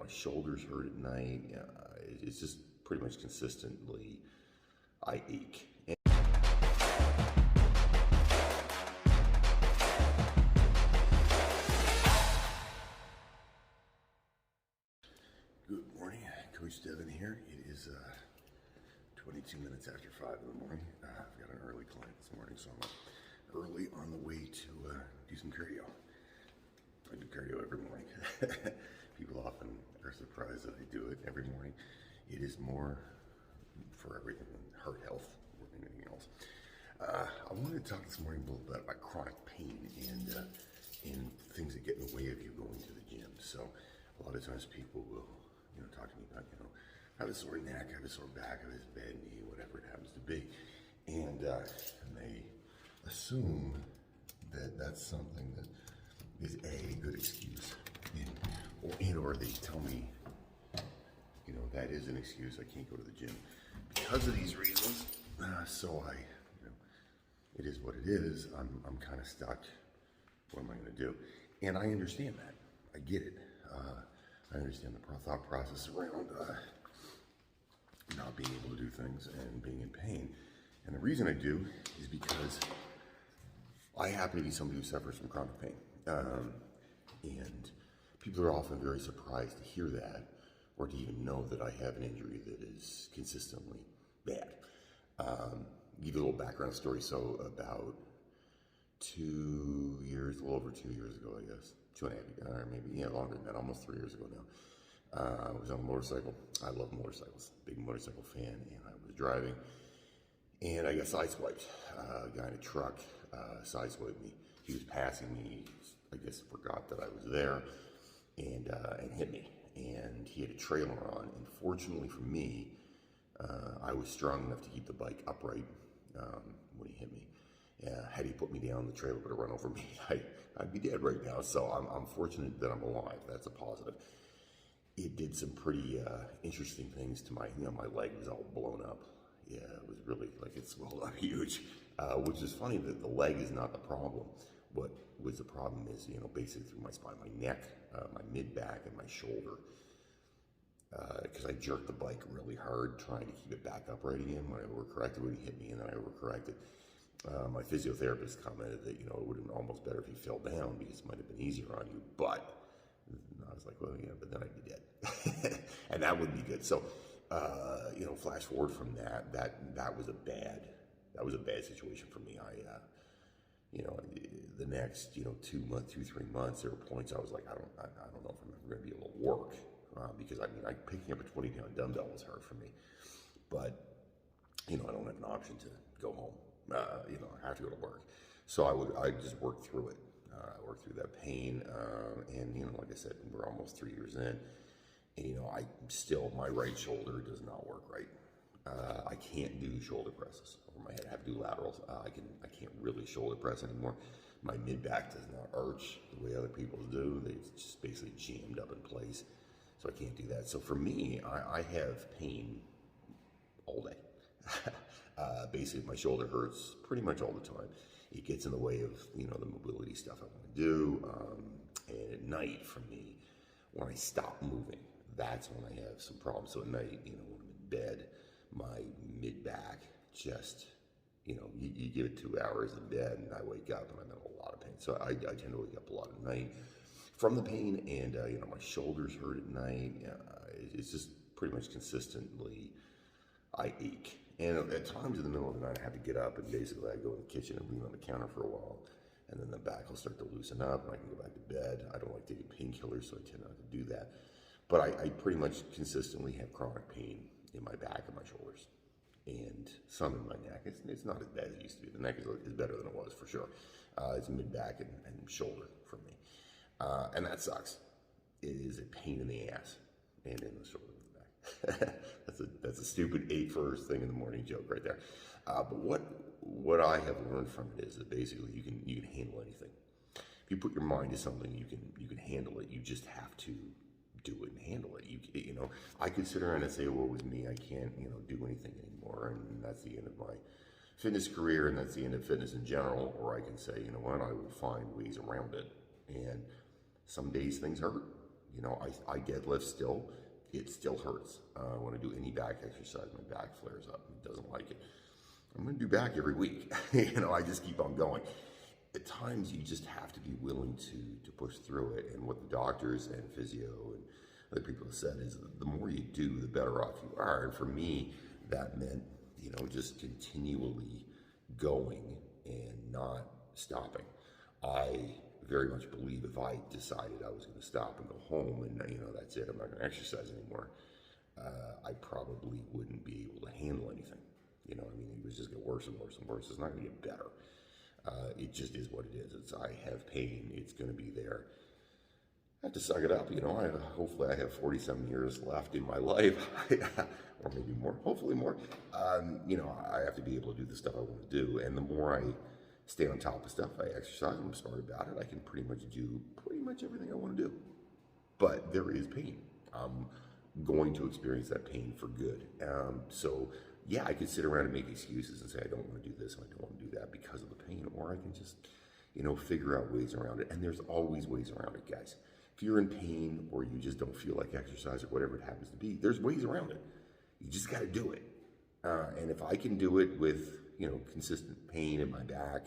my shoulders hurt at night. It's just pretty much consistently, I ache. Good morning, Coach Devin here. It is 22 minutes after 5 in the morning. I've got an early client this morning, so I'm early on the way to do some cardio. I do cardio every morning. People often are surprised that I do it every morning. It is more for everything than heart health or anything else. I wanted to talk this morning a little bit about chronic pain and things that get in the way of you going to the gym. So a lot of times people will, talk to me about, I have a sore neck, I have a sore back, I have a bad knee, whatever it happens to be. And they assume that that's something that is a good excuse. Or they tell me, that is an excuse, I can't go to the gym because of these reasons. So it is what it is. I'm kind of stuck. What am I going to do? And I understand that. I get it. I understand the thought process around not being able to do things and being in pain. And the reason I do is because I happen to be somebody who suffers from chronic pain. And people are often very surprised to hear that or to even know that I have an injury that is consistently bad. Give you a little background story. So about 2 years, a little over 2 years ago, I guess, 2.5, or maybe, longer than that, almost 3 years ago now. I was on a motorcycle. I love motorcycles, big motorcycle fan, and I was driving, and I got sideswiped. A guy in a truck sideswiped me. He was passing me, I guess forgot that I was there, and hit me. And he had a trailer on, and fortunately for me, I was strong enough to keep the bike upright when he hit me. Had he put me down, the trailer would have run over me. I'd be dead right now. So I'm fortunate that I'm alive. That's a positive. It did some pretty interesting things to my, my leg was all blown up. Yeah, it was really like it swelled up huge, which is funny that the leg is not the problem. What was the problem is, basically through my spine, my neck, my mid-back, and my shoulder. Because I jerked the bike really hard trying to keep it back upright again when I overcorrected when he hit me, and then I overcorrected. My physiotherapist commented that, it would have been almost better if you fell down because it might have been easier on you, but I was like, well, yeah, but then I'd be dead. And that wouldn't be good. So, flash forward from that was a bad situation for me. The next, 2 months, 3 months, there were points I was like, I don't know if I'm ever going to be able to work. Because picking up a 20-pound dumbbell was hard for me, but I don't have an option to go home. I have to go to work, so I just work through it. I work through that pain, and like I said, we're almost 3 years in, and I still my right shoulder does not work right. I can't do shoulder presses over my head. I have to do laterals. I can't really shoulder press anymore. My mid back does not arch the way other people's do. They just basically jammed up in place. So I can't do that. So for me, I have pain all day. Basically, my shoulder hurts pretty much all the time. It gets in the way of, the mobility stuff I want to do. And at night, for me, when I stop moving, that's when I have some problems. So at night, when I'm in bed, my mid-back just, you give it 2 hours in bed, and I wake up and I'm in a lot of pain. So I tend to wake up a lot at night from the pain, and my shoulders hurt at night. It's just pretty much consistently, I ache. And at times in the middle of the night, I have to get up, and basically I go in the kitchen and lean on the counter for a while, and then the back will start to loosen up, and I can go back to bed. I don't like taking painkillers, so I tend not to do that. But I pretty much consistently have chronic pain in my back and my shoulders, and some in my neck. It's not as bad as it used to be. The neck is better than it was, for sure. It's mid-back and shoulder for me. And that sucks. It is a pain in the ass and in the shoulder and the back. that's a stupid 8 first thing in the morning joke right there. But what I have learned from it is that basically you can handle anything. If you put your mind to something, you can handle it. You just have to do it and handle it. I could sit around and say, "Well, with me, I can't do anything anymore," and that's the end of my fitness career, and that's the end of fitness in general. Or I can say, you know what, I will find ways around it. And some days things hurt. You know, I deadlift still. It still hurts. When I do any back exercise, my back flares up. It doesn't like it. I'm going to do back every week. You know, I just keep on going. At times, you just have to be willing to push through it. And what the doctors and physio and other people have said is the more you do, the better off you are. And for me, that meant, you know, just continually going and not stopping. I very much believe if I decided I was going to stop and go home and, you know, that's it, I'm not going to exercise anymore, I probably wouldn't be able to handle anything. You know, I mean, it would just get worse and worse and worse. It's not going to get better. It just is what it is. I have pain. It's going to be there. I have to suck it up. You know, hopefully I have 47 years left in my life, or maybe more, hopefully more. You know, I have to be able to do the stuff I want to do. And the more I stay on top of stuff, I exercise, I'm smart about it, I can pretty much do pretty much everything I want to do. But there is pain. I'm going to experience that pain for good. So yeah, I could sit around and make excuses and say, I don't want to do this and I don't want to do that because of the pain, or I can just, you know, figure out ways around it. And there's always ways around it, guys. If you're in pain or you just don't feel like exercise or whatever it happens to be, there's ways around it. You just got to do it. And if I can do it with, you know, consistent pain in my back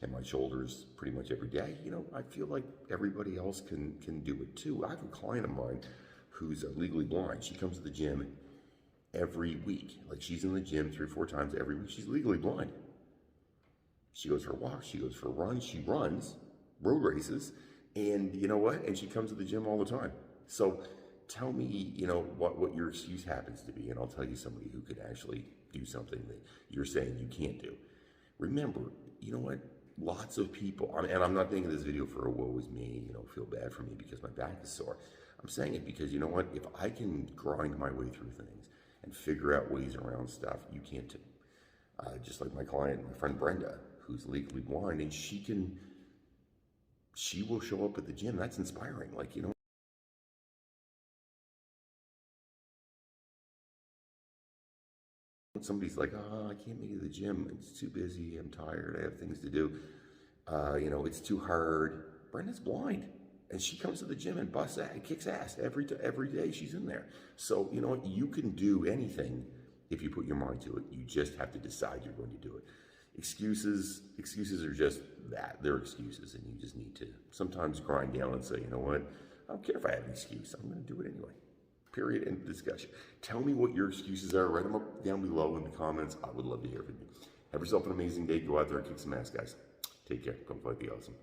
and my shoulders pretty much every day, you know, I feel like everybody else can do it too. I have a client of mine who's legally blind. She comes to the gym every week. Like, she's in the gym 3 or 4 times every week. She's legally blind. She goes for walks, she goes for runs, she runs road races, and you know what? And she comes to the gym all the time. So tell me, you know, what your excuse happens to be, and I'll tell you somebody who could actually do something that you're saying you can't do. Remember, you know what? Lots of people, and I'm not making this video for a woe is me, you know, feel bad for me because my back is sore. I'm saying it because, you know what? If I can grind my way through things and figure out ways around stuff, you can't too. Just like my client, my friend Brenda, who's legally blind, and she will show up at the gym. That's inspiring. Like, you know, somebody's like, oh, I can't make it to the gym. It's too busy. I'm tired. I have things to do. You know, it's too hard. Brenda's blind, and she comes to the gym and busts ass, kicks ass every day she's in there. So, you know what? You can do anything if you put your mind to it. You just have to decide you're going to do it. Excuses are just that. They're excuses, and you just need to sometimes grind down and say, you know what? I don't care if I have an excuse. I'm going to do it anyway. Period. End of discussion. Tell me what your excuses are. Write them up down below in the comments. I would love to hear from you. Have yourself an amazing day. Go out there and kick some ass, guys. Take care. Come fight the awesome.